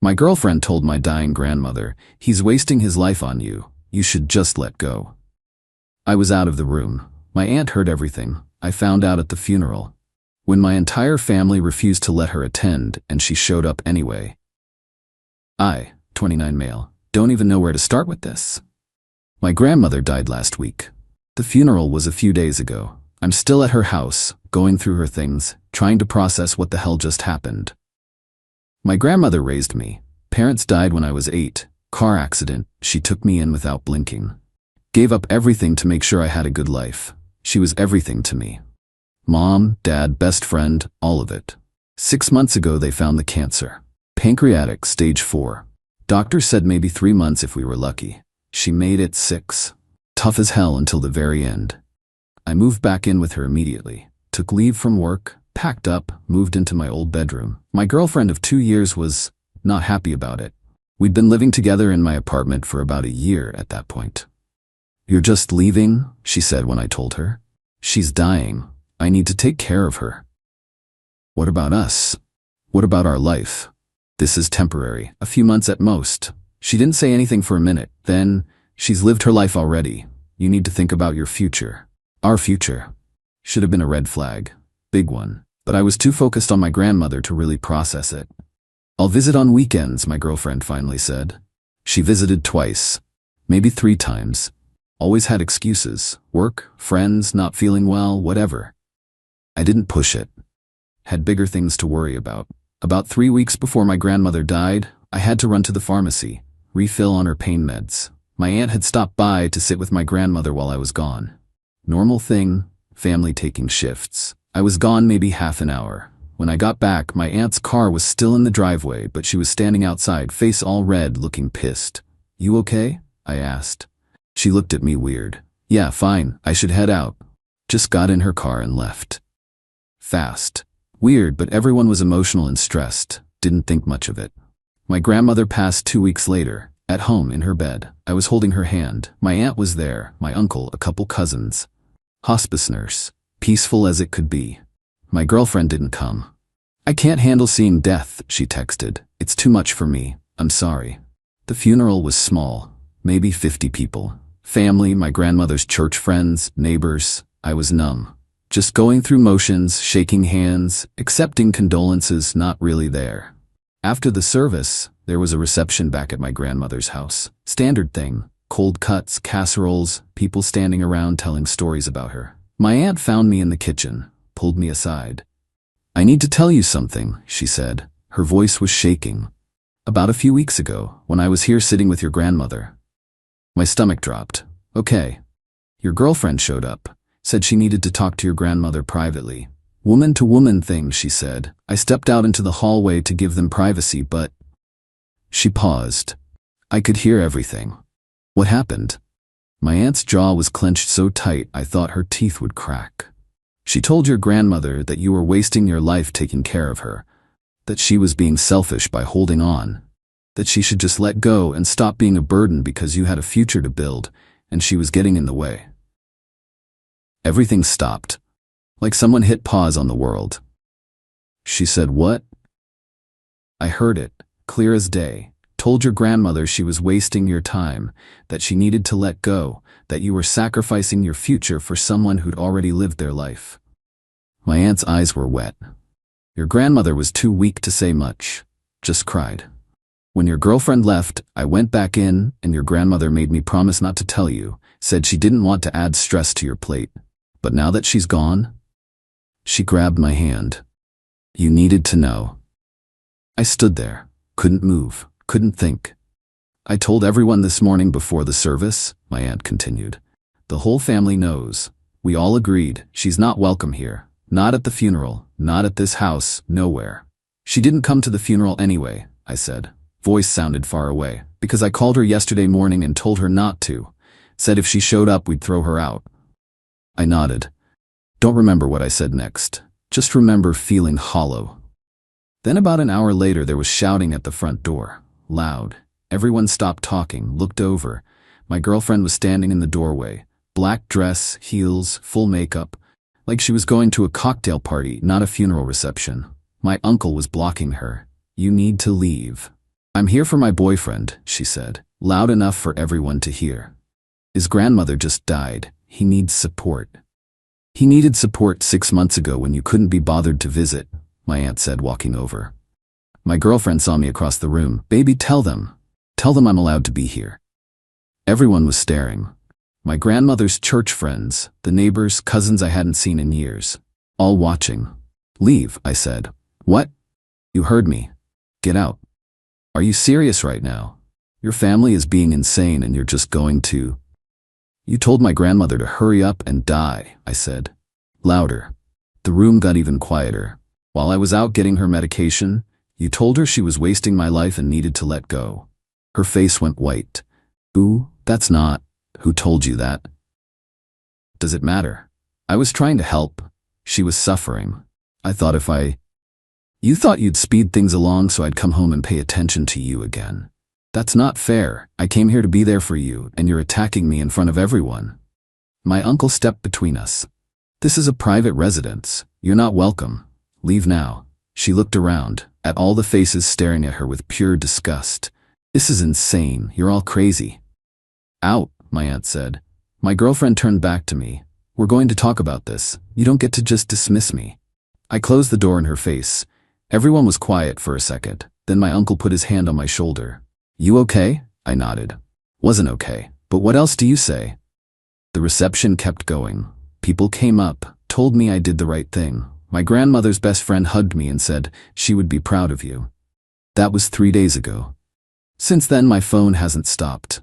My girlfriend told my dying grandmother, "He's wasting his life on you. You should just let go." I was out of the room. My aunt heard everything. I found out at the funeral, when my entire family refused to let her attend and she showed up anyway. I, 29 male, don't even know where to start with this. My grandmother died last week. The funeral was a few days ago. I'm still at her house, going through her things, trying to process what the hell just happened. My grandmother raised me. Parents died when I was 8. Car accident, she took me in without blinking. Gave up everything to make sure I had a good life. She was everything to me. Mom, dad, best friend, all of it. 6 months ago they found the cancer. Pancreatic, stage 4. Doctor said maybe 3 months if we were lucky. She made it 6. Tough as hell until the very end. I moved back in with her immediately. Took leave from work, packed up, moved into my old bedroom. My girlfriend of 2 years was not happy about it. We'd been living together in my apartment for about a year at that point. "You're just leaving?" she said when I told her. "She's dying. I need to take care of her." "What about us? What about our life?" "This is temporary, a few months at most." She didn't say anything for a minute. Then, "She's lived her life already. You need to think about your future." Our future. Should have been a red flag. Big one. But I was too focused on my grandmother to really process it. "I'll visit on weekends," my girlfriend finally said. She visited twice. Maybe 3 times. Always had excuses. Work, friends, not feeling well, whatever. I didn't push it. Had bigger things to worry about. About 3 weeks before my grandmother died, I had to run to the pharmacy, refill on her pain meds. My aunt had stopped by to sit with my grandmother while I was gone. Normal thing, family taking shifts. I was gone maybe half an hour. When I got back, my aunt's car was still in the driveway, but she was standing outside, face all red, looking pissed. "You okay?" I asked. She looked at me weird. "Yeah, fine, I should head out." Just got in her car and left. Fast. Weird, but everyone was emotional and stressed. Didn't think much of it. My grandmother passed 2 weeks later. At home in her bed, I was holding her hand. My aunt was there, my uncle, a couple cousins. Hospice nurse. Peaceful as it could be. My girlfriend didn't come. "I can't handle seeing death," she texted. "It's too much for me. I'm sorry." The funeral was small. Maybe 50 people. Family, my grandmother's church friends, neighbors. I was numb. Just going through motions, shaking hands, accepting condolences, not really there. After the service, there was a reception back at my grandmother's house. Standard thing. Cold cuts, casseroles, people standing around telling stories about her. My aunt found me in the kitchen, pulled me aside. "I need to tell you something," she said. Her voice was shaking. "About a few weeks ago, when I was here sitting with your grandmother." My stomach dropped. "Okay." "Your girlfriend showed up. Said she needed to talk to your grandmother privately." "Woman-to-woman thing," she said. I stepped out into the hallway to give them privacy, but... She paused. I could hear everything. "What happened?" My aunt's jaw was clenched so tight I thought her teeth would crack. "She told your grandmother that you were wasting your life taking care of her, that she was being selfish by holding on, that she should just let go and stop being a burden because you had a future to build, and she was getting in the way." Everything stopped. Like someone hit pause on the world. She said, "What?" I heard it, clear as day. "Told your grandmother she was wasting your time, that she needed to let go, that you were sacrificing your future for someone who'd already lived their life." My aunt's eyes were wet. "Your grandmother was too weak to say much. Just cried. When your girlfriend left, I went back in, and your grandmother made me promise not to tell you, said she didn't want to add stress to your plate. But now that she's gone..." She grabbed my hand. "You needed to know." I stood there, couldn't move, couldn't think. "I told everyone this morning before the service," my aunt continued. "The whole family knows. We all agreed, she's not welcome here. Not at the funeral, not at this house, nowhere." "She didn't come to the funeral anyway," I said. Voice sounded far away. "Because I called her yesterday morning and told her not to. Said if she showed up we'd throw her out." I nodded. Don't remember what I said next. Just remember feeling hollow. Then about an hour later there was shouting at the front door. Loud. Everyone stopped talking, looked over. My girlfriend was standing in the doorway. Black dress, heels, full makeup. Like she was going to a cocktail party, not a funeral reception. My uncle was blocking her. "You need to leave." I'm here for my boyfriend, she said, loud enough for everyone to hear. His grandmother just died. He needs support. He needed support 6 months ago when you couldn't be bothered to visit, my aunt said, walking over. My girlfriend saw me across the room. Baby, tell them. Tell them I'm allowed to be here. Everyone was staring. My grandmother's church friends, the neighbors, cousins I hadn't seen in years. All watching. Leave, I said. What? You heard me. Get out. Are you serious right now? Your family is being insane and you're just going to... You told my grandmother to hurry up and die, I said. Louder. The room got even quieter. While I was out getting her medication, you told her she was wasting my life and needed to let go. Her face went white. Ooh, that's not... Who told you that? Does it matter? I was trying to help. She was suffering. I thought if I... You thought you'd speed things along so I'd come home and pay attention to you again. That's not fair. I came here to be there for you, and you're attacking me in front of everyone. My uncle stepped between us. This is a private residence. You're not welcome. Leave now. She looked around, at all the faces staring at her with pure disgust. This is insane. You're all crazy. Out, my aunt said. My girlfriend turned back to me. We're going to talk about this. You don't get to just dismiss me. I closed the door in her face. Everyone was quiet for a second. Then my uncle put his hand on my shoulder. You okay? I nodded. Wasn't okay. But what else do you say? The reception kept going. People came up, told me I did the right thing. My grandmother's best friend hugged me and said she would be proud of you. That was 3 days ago. Since then, my phone hasn't stopped.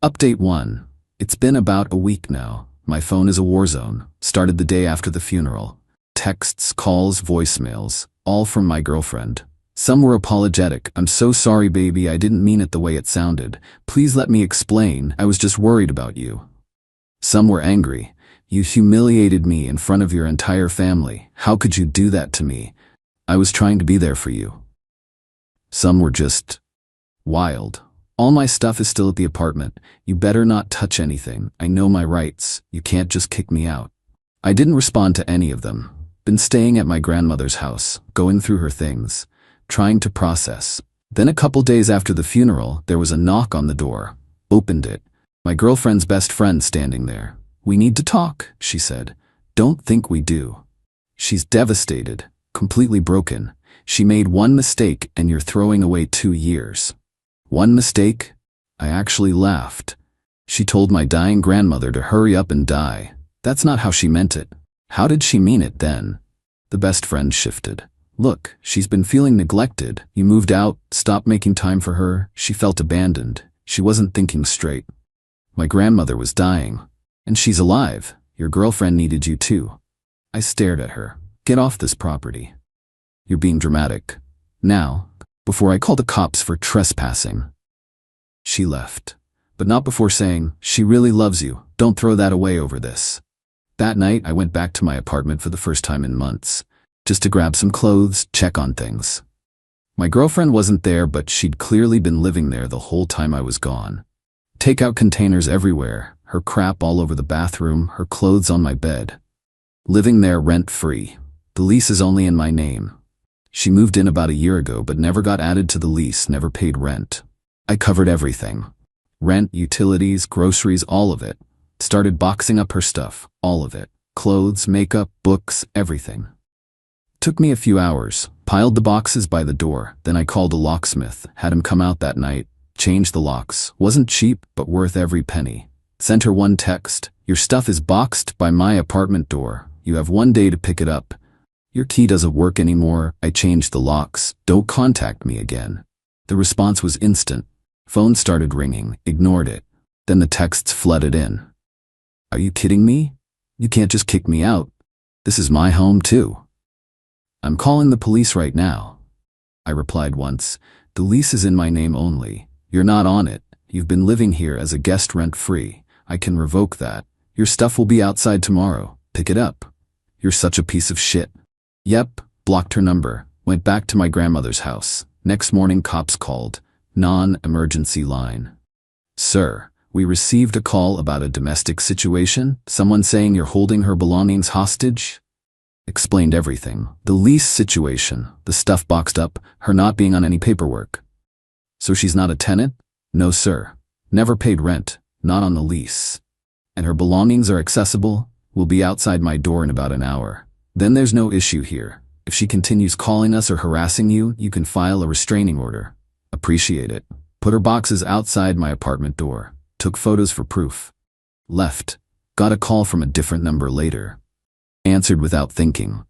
Update 1. It's been about a week now. My phone is a war zone. Started the day after the funeral. Texts, calls, voicemails, all from my girlfriend. Some were apologetic. I'm so sorry, baby. I didn't mean it the way it sounded. Please let me explain. I was just worried about you. Some were angry. You humiliated me in front of your entire family. How could you do that to me? I was trying to be there for you. Some were just wild. All my stuff is still at the apartment. You better not touch anything. I know my rights. You can't just kick me out. I didn't respond to any of them. Been staying at my grandmother's house, going through her things, trying to process. Then a couple days after the funeral, there was a knock on the door. Opened it. My girlfriend's best friend standing there. We need to talk, she said. Don't think we do. She's devastated, completely broken. She made one mistake and you're throwing away 2 years. One mistake? I actually laughed. She told my dying grandmother to hurry up and die. That's not how she meant it. How did she mean it then? The best friend shifted. Look, she's been feeling neglected. You moved out, stopped making time for her. She felt abandoned. She wasn't thinking straight. My grandmother was dying. And she's alive. Your girlfriend needed you too. I stared at her. Get off this property. You're being dramatic. Now, before I call the cops for trespassing. She left. But not before saying, she really loves you. Don't throw that away over this. That night, I went back to my apartment for the first time in months. Just to grab some clothes, check on things. My girlfriend wasn't there, but she'd clearly been living there the whole time I was gone. Takeout containers everywhere, her crap all over the bathroom, her clothes on my bed. Living there rent-free. The lease is only in my name. She moved in about a year ago, but never got added to the lease, never paid rent. I covered everything. Rent, utilities, groceries, all of it. Started boxing up her stuff, all of it. Clothes, makeup, books, everything. Took me a few hours, piled the boxes by the door, then I called a locksmith, had him come out that night, changed the locks. Wasn't cheap, but worth every penny. Sent her one text, your stuff is boxed by my apartment door. You have 1 day to pick it up. Your key doesn't work anymore. I changed the locks. Don't contact me again. The response was instant. Phone started ringing, ignored it. Then the texts flooded in. Are you kidding me? You can't just kick me out. This is my home too. I'm calling the police right now. I replied once. The lease is in my name only. You're not on it. You've been living here as a guest rent-free. I can revoke that. Your stuff will be outside tomorrow. Pick it up. You're such a piece of shit. Yep, blocked her number. Went back to my grandmother's house. Next morning, cops called. Non-emergency line. Sir, we received a call about a domestic situation. Someone saying you're holding her belongings hostage. Explained everything. The lease situation, the stuff boxed up, her not being on any paperwork. So she's not a tenant? No, sir. Never paid rent, not on the lease. And her belongings are accessible, will be outside my door in about an hour. Then there's no issue here. If she continues calling us or harassing you, you can file a restraining order. Appreciate it. Put her boxes outside my apartment door. Took photos for proof. Left. Got a call from a different number later. Answered without thinking.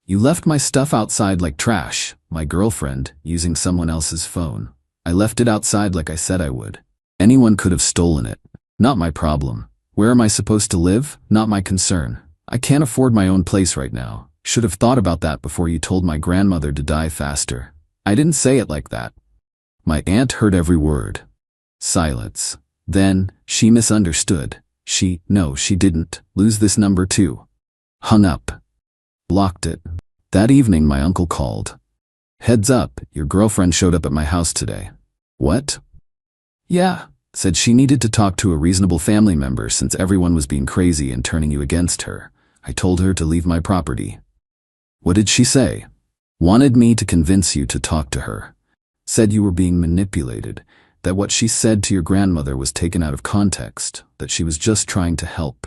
You left my stuff outside like trash. My girlfriend, using someone else's phone. I left it outside like I said I would. Anyone could have stolen it. Not my problem. Where am I supposed to live? Not my concern. I can't afford my own place right now. Should have thought about that before you told my grandmother to die faster. I didn't say it like that. My aunt heard every word. Silence. Then, she misunderstood. No, she didn't. Lose this number too. Hung up. Blocked it. That evening my uncle called. Heads up, your girlfriend showed up at my house today. What? Yeah, said she needed to talk to a reasonable family member since everyone was being crazy and turning you against her. I told her to leave my property. What did she say? Wanted me to convince you to talk to her. Said you were being manipulated, that what she said to your grandmother was taken out of context, that she was just trying to help.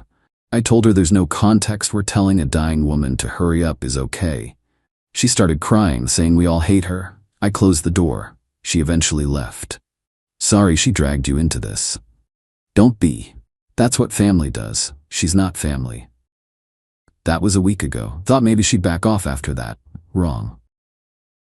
I told her there's no context where telling a dying woman to hurry up is okay. She started crying, saying we all hate her. I closed the door. She eventually left. Sorry she dragged you into this. Don't be. That's what family does. She's not family. That was a week ago. Thought maybe she'd back off after that. Wrong.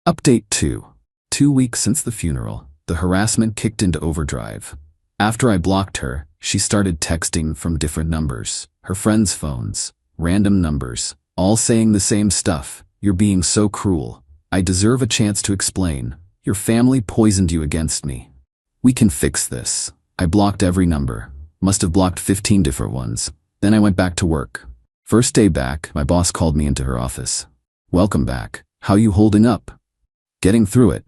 Update 2. 2 weeks since the funeral, the harassment kicked into overdrive. After I blocked her, she started texting from different numbers, her friends' phones, random numbers, all saying the same stuff. You're being so cruel. I deserve a chance to explain. Your family poisoned you against me. We can fix this. I blocked every number. Must have blocked 15 different ones. Then I went back to work. First day back, my boss called me into her office. Welcome back. How you holding up? Getting through it.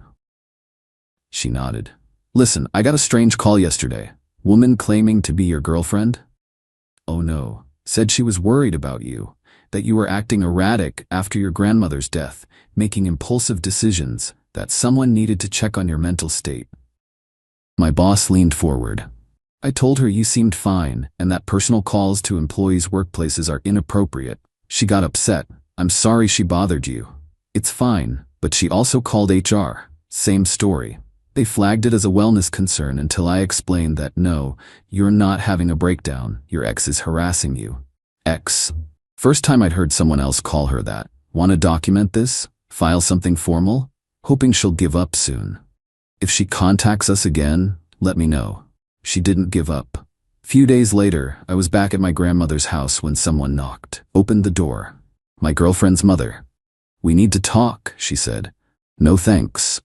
She nodded. Listen, I got a strange call yesterday. Woman claiming to be your girlfriend? Oh no. Said she was worried about you. That you were acting erratic after your grandmother's death, making impulsive decisions, that someone needed to check on your mental state. My boss leaned forward. I told her you seemed fine and that personal calls to employees' workplaces are inappropriate. She got upset. I'm sorry she bothered you. It's fine, but she also called HR. Same story. They flagged it as a wellness concern until I explained that no, you're not having a breakdown. Your ex is harassing you. Ex. First time I'd heard someone else call her that. Want to document this? File something formal? Hoping she'll give up soon. If she contacts us again, let me know. She didn't give up. Few days later, I was back at my grandmother's house when someone knocked. Opened the door. My girlfriend's mother. We need to talk, she said. No thanks.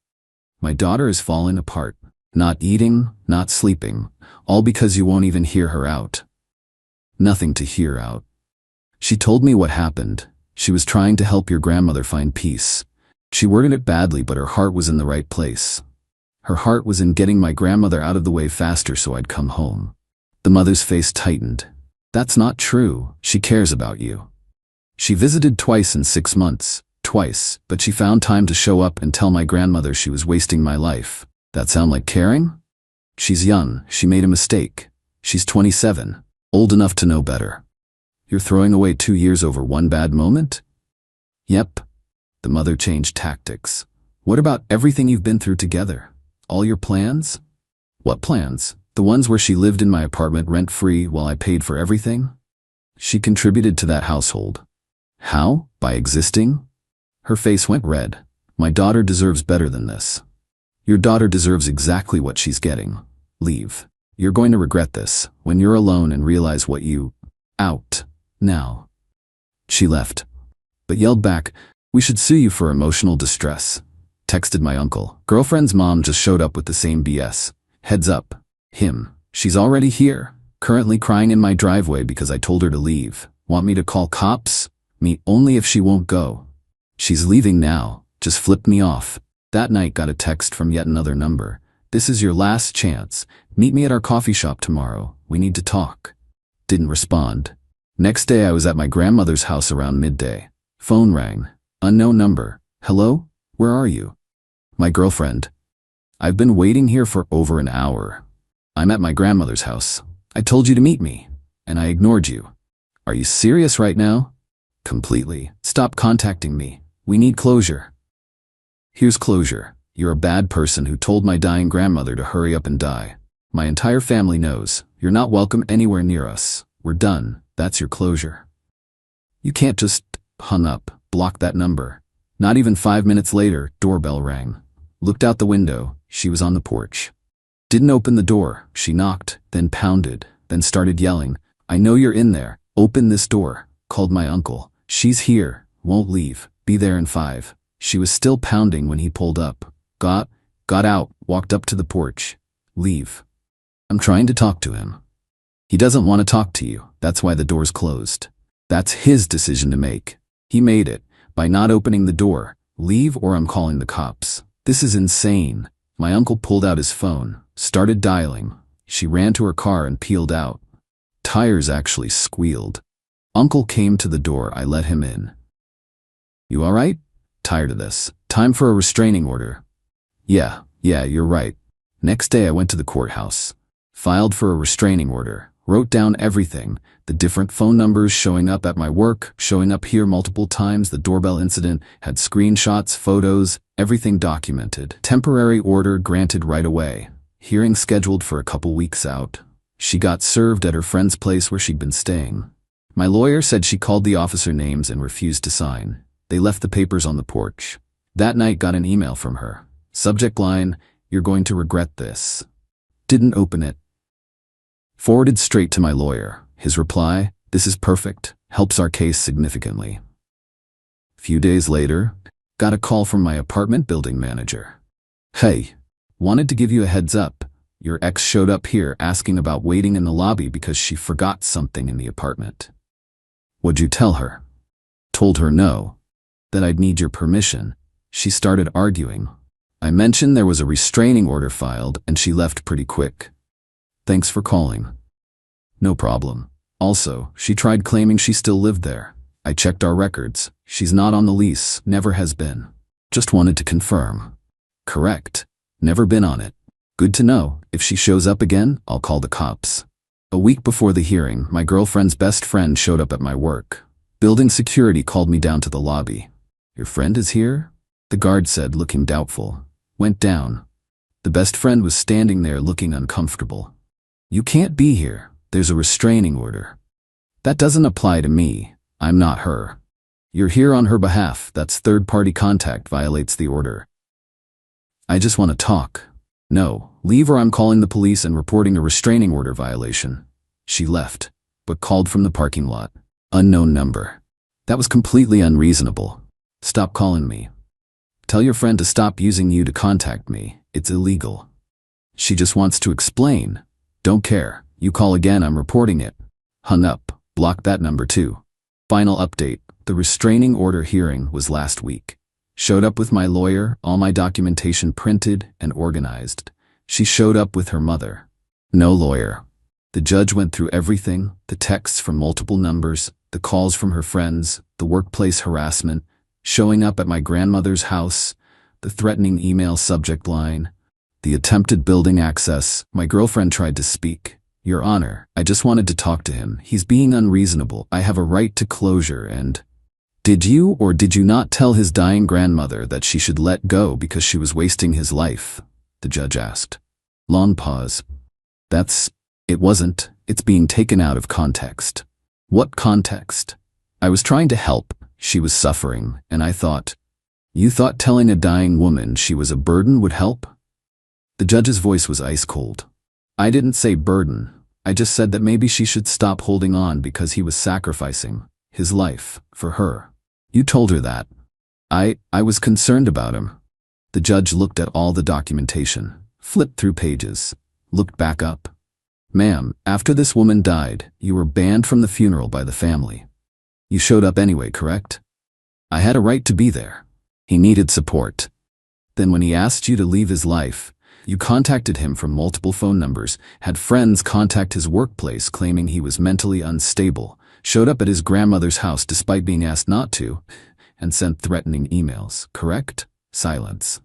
My daughter is falling apart. Not eating, not sleeping. All because you won't even hear her out. Nothing to hear out. She told me what happened. She was trying to help your grandmother find peace. She worded it badly, but her heart was in the right place. Her heart was in getting my grandmother out of the way faster so I'd come home. The mother's face tightened. That's not true. She cares about you. She visited twice in 6 months. Twice, but she found time to show up and tell my grandmother she was wasting my life. That sound like caring? She's young. She made a mistake. She's 27. Old enough to know better. You're throwing away 2 years over one bad moment? Yep. The mother changed tactics. What about everything you've been through together? All your plans? What plans? The ones where she lived in my apartment rent-free while I paid for everything? She contributed to that household. How? By existing? Her face went red. My daughter deserves better than this. Your daughter deserves exactly what she's getting. Leave. You're going to regret this when you're alone and realize what you... Out. Now. She left, but yelled back, we should sue you for emotional distress. Texted my uncle. Girlfriend's mom just showed up with the same BS. Heads up. Him. She's already here. Currently crying in my driveway because I told her to leave. Want me to call cops? Me only if she won't go. She's leaving now. Just flipped me off. That night got a text from yet another number. This is your last chance. Meet me at our coffee shop tomorrow. We need to talk. Didn't respond. Next day I was at my grandmother's house around midday. Phone rang. Unknown number. Hello? Where are you? My girlfriend. I've been waiting here for over an hour. I'm at my grandmother's house. I told you to meet me, and I ignored you. Are you serious right now? Completely. Stop contacting me. We need closure. Here's closure. You're a bad person who told my dying grandmother to hurry up and die. My entire family knows. You're not welcome anywhere near us. We're done. That's your closure. You can't just hung up, block that number. Not even 5 minutes later, doorbell rang. Looked out the window. She was on the porch. Didn't open the door. She knocked, then pounded, then started yelling. I know you're in there. Open this door. Called my uncle. She's here. Won't leave. Be there in 5. She was still pounding when he pulled up. Got out, walked up to the porch. Leave. I'm trying to talk to him. He doesn't want to talk to you. That's why the door's closed. That's his decision to make. He made it by not opening the door. Leave or I'm calling the cops. This is insane. My uncle pulled out his phone, started dialing. She ran to her car and peeled out. Tires actually squealed. Uncle came to the door. I let him in. You all right? Tired of this. Time for a restraining order. Yeah, you're right. Next day I went to the courthouse. Filed for a restraining order. Wrote down everything. The different phone numbers showing up at my work, showing up here multiple times, the doorbell incident, had screenshots, photos, everything documented. Temporary order granted right away. Hearing scheduled for a couple weeks out. She got served at her friend's place where she'd been staying. My lawyer said she called the officer names and refused to sign. They left the papers on the porch. That night got an email from her. Subject line, you're going to regret this. Didn't open it. Forwarded straight to my lawyer. His reply, this is perfect, helps our case significantly. Few days later, got a call from my apartment building manager. Hey, wanted to give you a heads up. Your ex showed up here asking about waiting in the lobby because she forgot something in the apartment. What'd you tell her? Told her no, that I'd need your permission. She started arguing. I mentioned there was a restraining order filed and she left pretty quick. Thanks for calling. No problem. Also, she tried claiming she still lived there. I checked our records. She's not on the lease, never has been. Just wanted to confirm. Correct. Never been on it. Good to know. If she shows up again, I'll call the cops. A week before the hearing, my girlfriend's best friend showed up at my work. Building security called me down to the lobby. Your friend is here? The guard said, looking doubtful. Went down. The best friend was standing there looking uncomfortable. You can't be here. There's a restraining order. That doesn't apply to me. I'm not her. You're here on her behalf. That's third-party contact, violates the order. I just want to talk. No, leave or I'm calling the police and reporting a restraining order violation. She left, but called from the parking lot. Unknown number. That was completely unreasonable. Stop calling me. Tell your friend to stop using you to contact me. It's illegal. She just wants to explain. Don't care. You call again, I'm reporting it. Hung up. Blocked that number too. Final update. The restraining order hearing was last week. Showed up with my lawyer, all my documentation printed and organized. She showed up with her mother. No lawyer. The judge went through everything, the texts from multiple numbers, the calls from her friends, the workplace harassment, showing up at my grandmother's house, the threatening email subject line, the attempted building access. My girlfriend tried to speak. Your Honor, I just wanted to talk to him. He's being unreasonable. I have a right to closure and... Did you or did you not tell his dying grandmother that she should let go because she was wasting his life? The judge asked. Long pause. It wasn't. It's being taken out of context. What context? I was trying to help. She was suffering, and I thought, you thought telling a dying woman she was a burden would help? The judge's voice was ice cold. I didn't say burden. I just said that maybe she should stop holding on because he was sacrificing his life for her. You told her that. I was concerned about him. The judge looked at all the documentation, flipped through pages, looked back up. Ma'am, after this woman died, you were banned from the funeral by the family. You showed up anyway, correct? I had a right to be there. He needed support. Then when he asked you to leave his life, you contacted him from multiple phone numbers, had friends contact his workplace claiming he was mentally unstable, showed up at his grandmother's house despite being asked not to, and sent threatening emails, correct? Silence.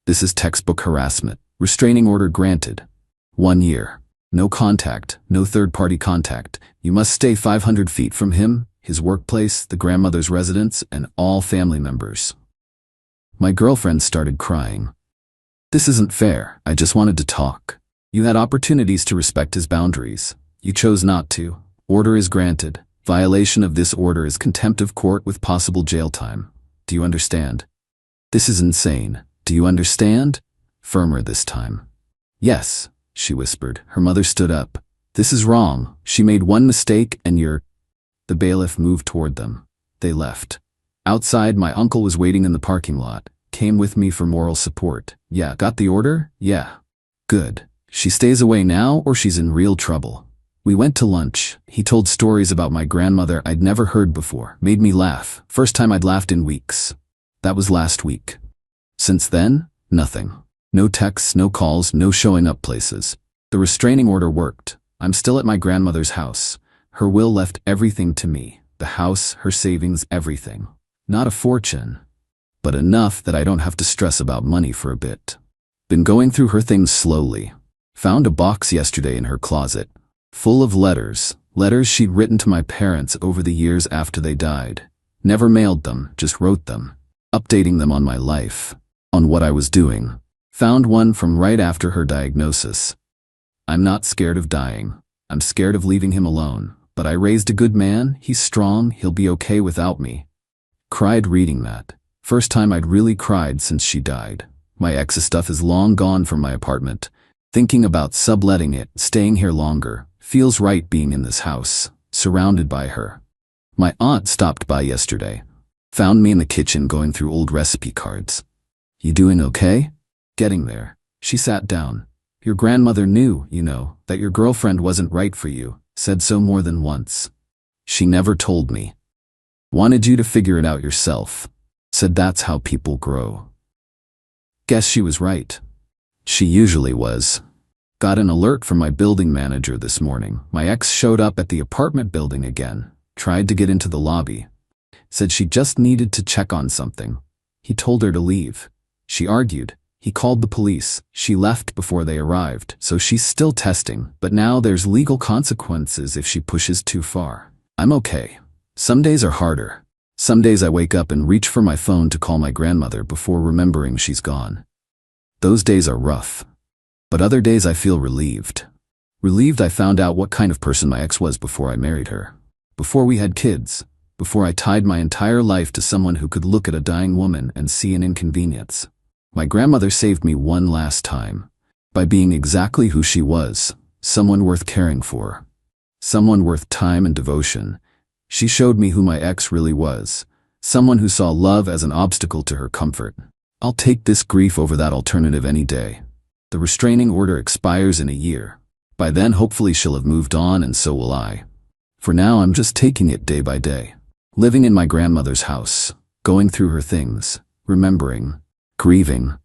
This is textbook harassment. Restraining order granted. 1 year. No contact, no third-party contact. You must stay 500 feet from him, his workplace, the grandmother's residence, and all family members. My girlfriend started crying. This isn't fair. I just wanted to talk. You had opportunities to respect his boundaries. You chose not to. Order is granted. Violation of this order is contempt of court with possible jail time. Do you understand? This is insane. Do you understand? Firmer this time. Yes, she whispered. Her mother stood up. This is wrong. She made one mistake and you're... The bailiff moved toward them. They left. Outside, my uncle was waiting in the parking lot. Came with me for moral support. Yeah, got the order? Yeah. Good. She stays away now or she's in real trouble. We went to lunch. He told stories about my grandmother I'd never heard before. Made me laugh. First time I'd laughed in weeks. That was last week. Since then, nothing. No texts, no calls, no showing up places. The restraining order worked. I'm still at my grandmother's house. Her will left everything to me. The house, her savings, everything. Not a fortune, but enough that I don't have to stress about money for a bit. Been going through her things slowly. Found a box yesterday in her closet, full of letters she'd written to my parents over the years after they died. Never mailed them, just wrote them, updating them on my life, on what I was doing. Found one from right after her diagnosis. I'm not scared of dying. I'm scared of leaving him alone, but I raised a good man, he's strong, he'll be okay without me. Cried reading that. First time I'd really cried since she died. My ex's stuff is long gone from my apartment. Thinking about subletting it, staying here longer. Feels right being in this house, surrounded by her. My aunt stopped by yesterday. Found me in the kitchen going through old recipe cards. You doing okay? Getting there. She sat down. Your grandmother knew, you know, that your girlfriend wasn't right for you. Said so more than once. She never told me. Wanted you to figure it out yourself. Said that's how people grow. Guess she was right. She usually was. Got an alert from my building manager this morning. My ex showed up at the apartment building again. Tried to get into the lobby. Said she just needed to check on something. He told her to leave. She argued. He called the police. She left before they arrived, so she's still testing, but now there's legal consequences if she pushes too far. I'm okay. Some days are harder. Some days I wake up and reach for my phone to call my grandmother before remembering she's gone. Those days are rough. But other days I feel relieved. Relieved I found out what kind of person my ex was before I married her. Before we had kids. Before I tied my entire life to someone who could look at a dying woman and see an inconvenience. My grandmother saved me one last time. By being exactly who she was. Someone worth caring for. Someone worth time and devotion. She showed me who my ex really was. Someone who saw love as an obstacle to her comfort. I'll take this grief over that alternative any day. The restraining order expires in a year. By then hopefully she'll have moved on and so will I. For now I'm just taking it day by day. Living in my grandmother's house. Going through her things. Remembering. Grieving.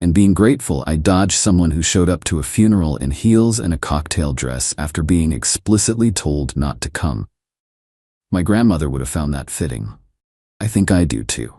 And being grateful I dodged someone who showed up to a funeral in heels and a cocktail dress after being explicitly told not to come. My grandmother would have found that fitting. I think I do too.